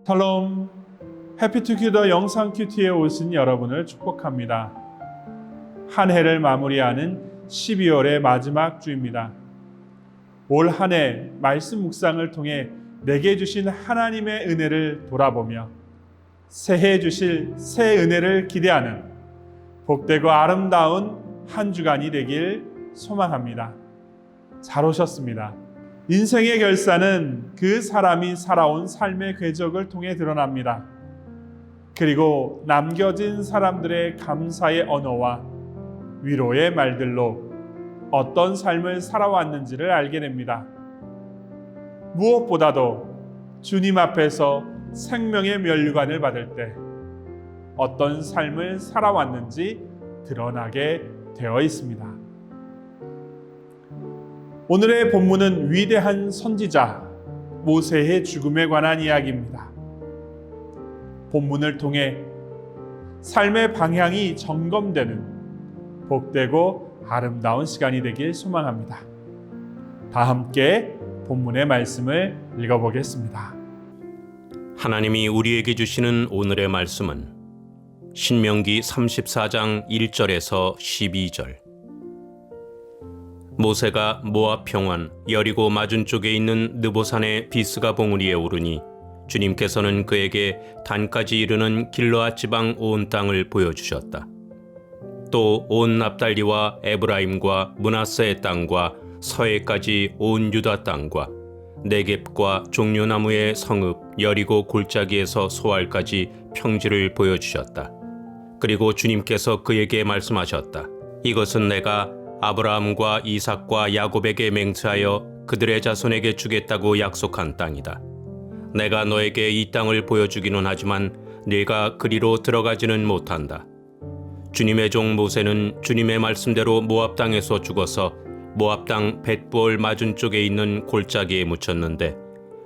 샬롬, 해피투게더 영상 큐티에 오신 여러분을 축복합니다. 한 해를 마무리하는 12월의 마지막 주입니다. 올 한 해 말씀 묵상을 통해 내게 주신 하나님의 은혜를 돌아보며 새해 주실 새 은혜를 기대하는 복되고 아름다운 한 주간이 되길 소망합니다. 잘 오셨습니다. 인생의 결산은 그 사람이 살아온 삶의 궤적을 통해 드러납니다. 그리고 남겨진 사람들의 감사의 언어와 위로의 말들로 어떤 삶을 살아왔는지를 알게 됩니다. 무엇보다도 주님 앞에서 생명의 면류관을 받을 때 어떤 삶을 살아왔는지 드러나게 되어 있습니다. 오늘의 본문은 위대한 선지자 모세의 죽음에 관한 이야기입니다. 본문을 통해 삶의 방향이 점검되는 복되고 아름다운 시간이 되길 소망합니다. 다 함께 본문의 말씀을 읽어보겠습니다. 하나님이 우리에게 주시는 오늘의 말씀은 신명기 34장 1절에서 12절. 모세가 모압 평원 여리고 맞은 쪽에 있는 느보산의 비스가 봉우리에 오르니 주님께서는 그에게 단까지 이르는 길르앗 지방 온 땅을 보여주셨다. 또 온 납달리와 에브라임과 므낫세의 땅과 서해까지 온 유다 땅과 네겝과 종려나무의 성읍 여리고 골짜기에서 소알까지 평지를 보여주셨다. 그리고 주님께서 그에게 말씀하셨다. 이것은 내가 아브라함과 이삭과 야곱에게 맹세하여 그들의 자손에게 주겠다고 약속한 땅이다. 내가 너에게 이 땅을 보여주기는 하지만 네가 그리로 들어가지는 못한다. 주님의 종 모세는 주님의 말씀대로 모압 땅에서 죽어서 모압 땅 벳볼 맞은 쪽에 있는 골짜기에 묻혔는데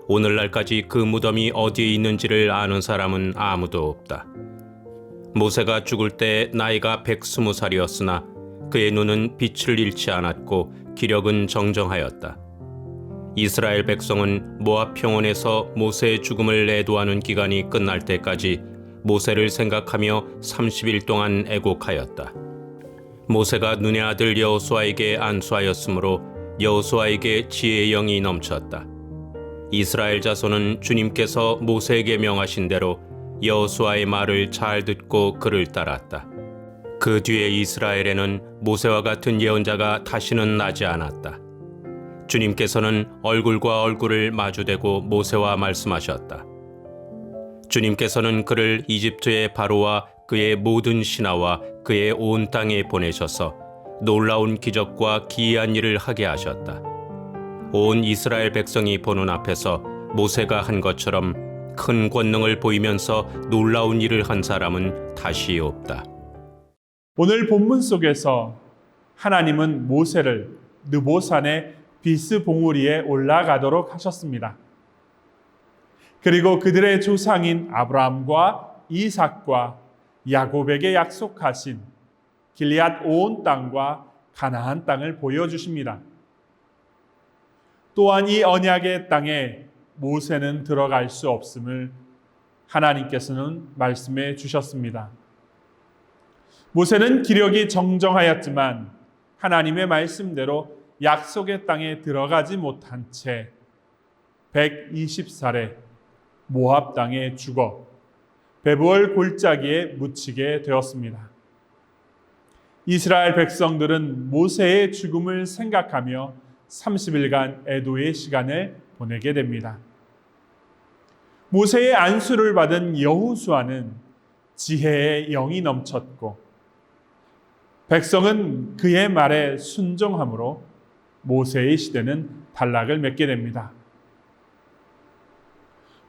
오늘날까지 그 무덤이 어디에 있는지를 아는 사람은 아무도 없다. 모세가 죽을 때 나이가 120살이었으나 그의 눈은 빛을 잃지 않았고 기력은 정정하였다. 이스라엘 백성은 모압 평원에서 모세의 죽음을 애도하는 기간이 끝날 때까지 모세를 생각하며 30일 동안 애곡하였다. 모세가 눈의 아들 여호수아에게 안수하였으므로 여호수아에게 지혜의 영이 넘쳤다. 이스라엘 자손은 주님께서 모세에게 명하신 대로 여호수아의 말을 잘 듣고 그를 따랐다. 그 뒤에 이스라엘에는 모세와 같은 예언자가 다시는 나지 않았다. 주님께서는 얼굴과 얼굴을 마주대고 모세와 말씀하셨다. 주님께서는 그를 이집트의 바로와 그의 모든 신하와 그의 온 땅에 보내셔서 놀라운 기적과 기이한 일을 하게 하셨다. 온 이스라엘 백성이 보는 앞에서 모세가 한 것처럼 큰 권능을 보이면서 놀라운 일을 한 사람은 다시 없다. 오늘 본문 속에서 하나님은 모세를 느보산의 비스 봉우리에 올라가도록 하셨습니다. 그리고 그들의 조상인 아브라함과 이삭과 야곱에게 약속하신 길르앗 온 땅과 가나안 땅을 보여주십니다. 또한 이 언약의 땅에 모세는 들어갈 수 없음을 하나님께서는 말씀해 주셨습니다. 모세는 기력이 정정하였지만 하나님의 말씀대로 약속의 땅에 들어가지 못한 채 120살에 모압 땅에 죽어 베부얼 골짜기에 묻히게 되었습니다. 이스라엘 백성들은 모세의 죽음을 생각하며 30일간 애도의 시간을 보내게 됩니다. 모세의 안수를 받은 여호수아는 지혜의 영이 넘쳤고 백성은 그의 말에 순종함으로 모세의 시대는 단락을 맺게 됩니다.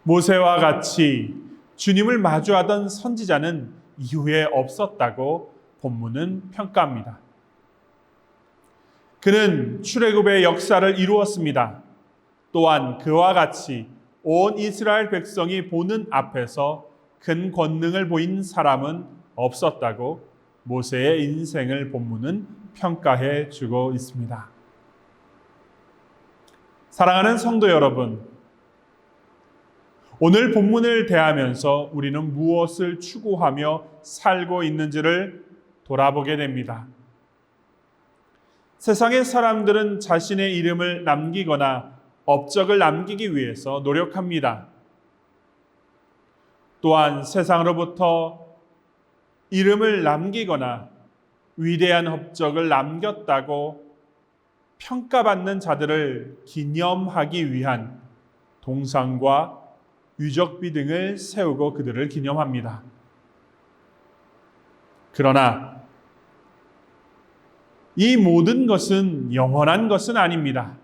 모세와 같이 주님을 마주하던 선지자는 이후에 없었다고 본문은 평가합니다. 그는 출애굽의 역사를 이루었습니다. 또한 그와 같이 온 이스라엘 백성이 보는 앞에서 큰 권능을 보인 사람은 없었다고 모세의 인생을 본문은 평가해 주고 있습니다. 사랑하는 성도 여러분, 오늘 본문을 대하면서 우리는 무엇을 추구하며 살고 있는지를 돌아보게 됩니다. 세상의 사람들은 자신의 이름을 남기거나 업적을 남기기 위해서 노력합니다. 또한 세상으로부터 이름을 남기거나 위대한 업적을 남겼다고 평가받는 자들을 기념하기 위한 동상과 유적비 등을 세우고 그들을 기념합니다. 그러나 이 모든 것은 영원한 것은 아닙니다.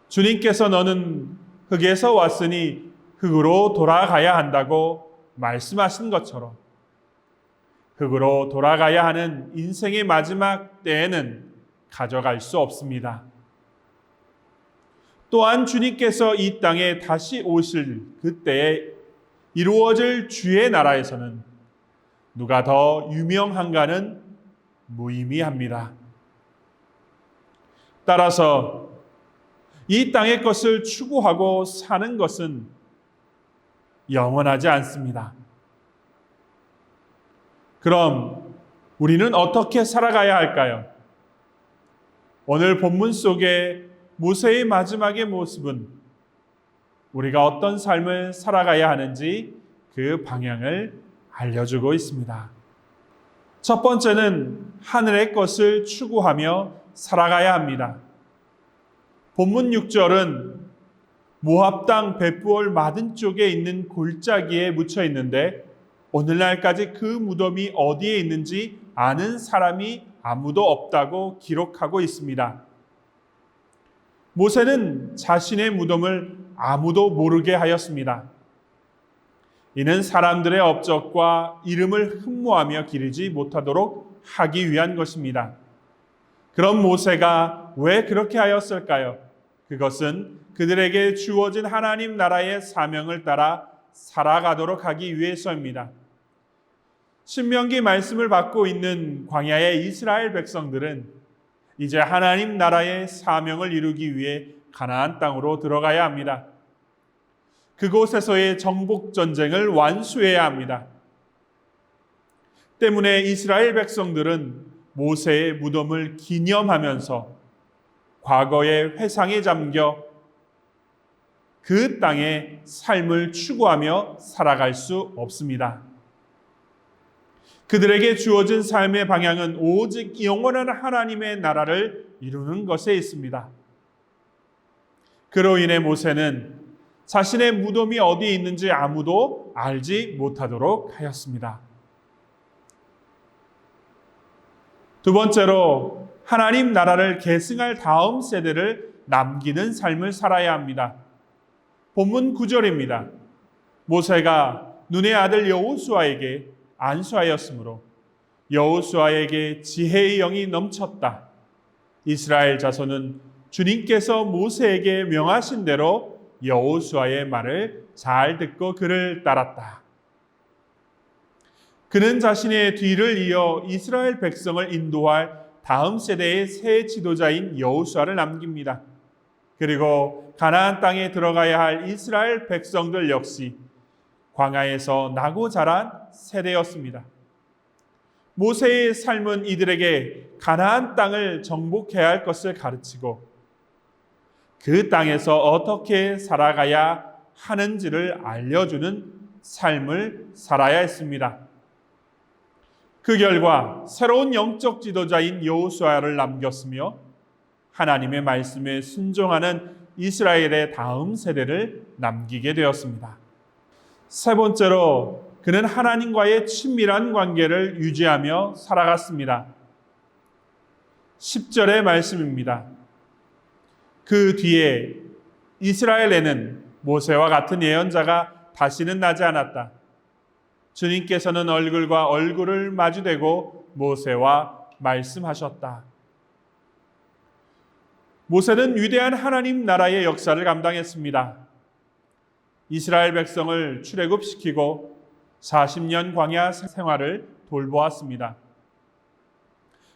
주님께서 너는 흙에서 왔으니 흙으로 돌아가야 한다고 말씀하신 것처럼 흙으로 돌아가야 하는 인생의 마지막 때에는 가져갈 수 없습니다. 또한 주님께서 이 땅에 다시 오실 그때에 이루어질 주의 나라에서는 누가 더 유명한가는 무의미합니다. 따라서 이 땅의 것을 추구하고 사는 것은 영원하지 않습니다. 그럼 우리는 어떻게 살아가야 할까요? 오늘 본문 속에 모세의 마지막의 모습은 우리가 어떤 삶을 살아가야 하는지 그 방향을 알려주고 있습니다. 첫 번째는 하늘의 것을 추구하며 살아가야 합니다. 본문 6절은 모압 땅 벳부올 맞은 쪽에 있는 골짜기에 묻혀 있는데 오늘날까지 그 무덤이 어디에 있는지 아는 사람이 아무도 없다고 기록하고 있습니다. 모세는 자신의 무덤을 아무도 모르게 하였습니다. 이는 사람들의 업적과 이름을 흠모하며 기르지 못하도록 하기 위한 것입니다. 그럼 모세가 왜 그렇게 하였을까요? 그것은 그들에게 주어진 하나님 나라의 사명을 따라 살아가도록 하기 위해서입니다. 신명기 말씀을 받고 있는 광야의 이스라엘 백성들은 이제 하나님 나라의 사명을 이루기 위해 가나안 땅으로 들어가야 합니다. 그곳에서의 정복 전쟁을 완수해야 합니다. 때문에 이스라엘 백성들은 모세의 무덤을 기념하면서 과거의 회상에 잠겨 그 땅의 삶을 추구하며 살아갈 수 없습니다. 그들에게 주어진 삶의 방향은 오직 영원한 하나님의 나라를 이루는 것에 있습니다. 그로 인해 모세는 자신의 무덤이 어디에 있는지 아무도 알지 못하도록 하였습니다. 두 번째로 하나님 나라를 계승할 다음 세대를 남기는 삶을 살아야 합니다. 본문 9절입니다. 모세가 눈의 아들 여호수아에게 안수하였으므로 여호수아에게 지혜의 영이 넘쳤다. 이스라엘 자손은 주님께서 모세에게 명하신 대로 여호수아의 말을 잘 듣고 그를 따랐다. 그는 자신의 뒤를 이어 이스라엘 백성을 인도할 다음 세대의 새 지도자인 여호수아를 남깁니다. 그리고 가나안 땅에 들어가야 할 이스라엘 백성들 역시 광야에서 나고 자란 세대였습니다. 모세의 삶은 이들에게 가나안 땅을 정복해야 할 것을 가르치고 그 땅에서 어떻게 살아가야 하는지를 알려주는 삶을 살아야 했습니다. 그 결과 새로운 영적 지도자인 여호수아를 남겼으며 하나님의 말씀에 순종하는 이스라엘의 다음 세대를 남기게 되었습니다. 세 번째로 그는 하나님과의 친밀한 관계를 유지하며 살아갔습니다. 10절의 말씀입니다. 그 뒤에 이스라엘에는 모세와 같은 예언자가 다시는 나지 않았다. 주님께서는 얼굴과 얼굴을 마주대고 모세와 말씀하셨다. 모세는 위대한 하나님 나라의 역사를 감당했습니다. 이스라엘 백성을 출애굽시키고 40년 광야 생활을 돌보았습니다.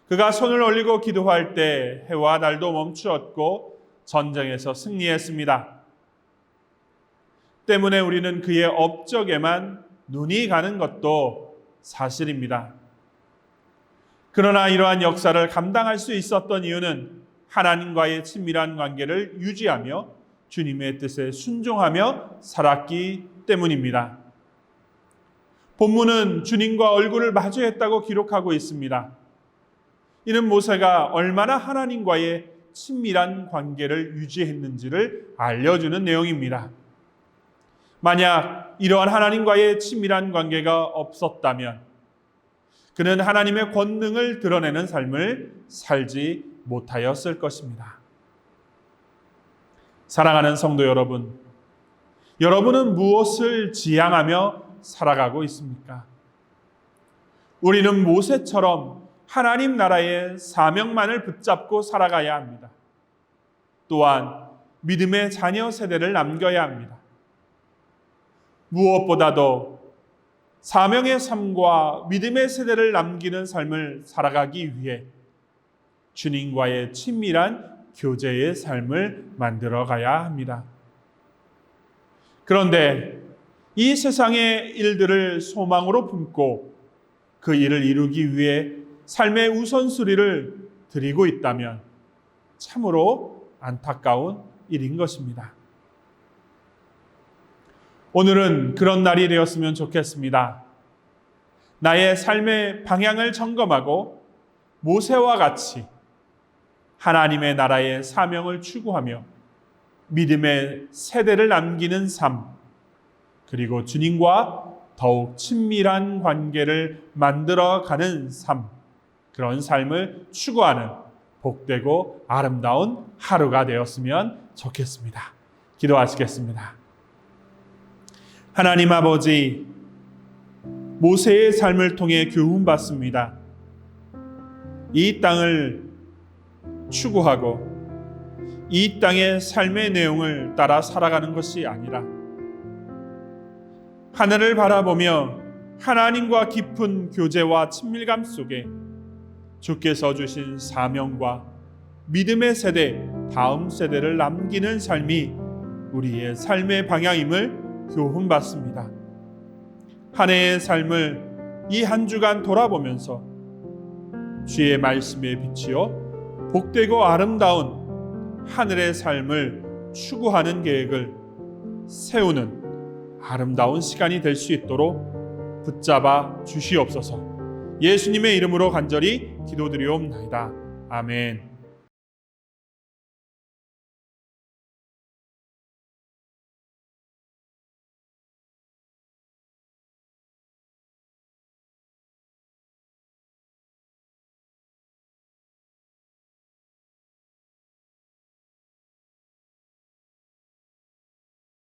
그가 손을 올리고 기도할 때 해와 달도 멈추었고 전쟁에서 승리했습니다. 때문에 우리는 그의 업적에만 눈이 가는 것도 사실입니다. 그러나 이러한 역사를 감당할 수 있었던 이유는 하나님과의 친밀한 관계를 유지하며 주님의 뜻에 순종하며 살았기 때문입니다. 본문은 주님과 얼굴을 마주했다고 기록하고 있습니다. 이는 모세가 얼마나 하나님과의 친밀한 관계를 유지했는지를 알려주는 내용입니다. 만약 이러한 하나님과의 친밀한 관계가 없었다면 그는 하나님의 권능을 드러내는 삶을 살지 못하였을 것입니다. 사랑하는 성도 여러분, 여러분은 무엇을 지향하며 살아가고 있습니까? 우리는 모세처럼 하나님 나라의 사명만을 붙잡고 살아가야 합니다. 또한 믿음의 자녀 세대를 남겨야 합니다. 무엇보다도 사명의 삶과 믿음의 세대를 남기는 삶을 살아가기 위해 주님과의 친밀한 교제의 삶을 만들어 가야 합니다. 그런데 이 세상의 일들을 소망으로 품고 그 일을 이루기 위해 삶의 우선순위를 드리고 있다면 참으로 안타까운 일인 것입니다. 오늘은 그런 날이 되었으면 좋겠습니다. 나의 삶의 방향을 점검하고 모세와 같이 하나님의 나라의 사명을 추구하며 믿음의 세대를 남기는 삶, 그리고 주님과 더욱 친밀한 관계를 만들어가는 삶, 그런 삶을 추구하는 복되고 아름다운 하루가 되었으면 좋겠습니다. 기도하시겠습니다. 하나님 아버지, 모세의 삶을 통해 교훈받습니다. 이 땅을 추구하고 이 땅의 삶의 내용을 따라 살아가는 것이 아니라 하늘을 바라보며 하나님과 깊은 교제와 친밀감 속에 주께서 주신 사명과 믿음의 세대, 다음 세대를 남기는 삶이 우리의 삶의 방향임을 교훈받습니다. 한 해의 삶을 이 한 주간 돌아보면서 주의 말씀에 비치어 복되고 아름다운 하늘의 삶을 추구하는 계획을 세우는 아름다운 시간이 될 수 있도록 붙잡아 주시옵소서. 예수님의 이름으로 간절히 기도드리옵나이다. 아멘.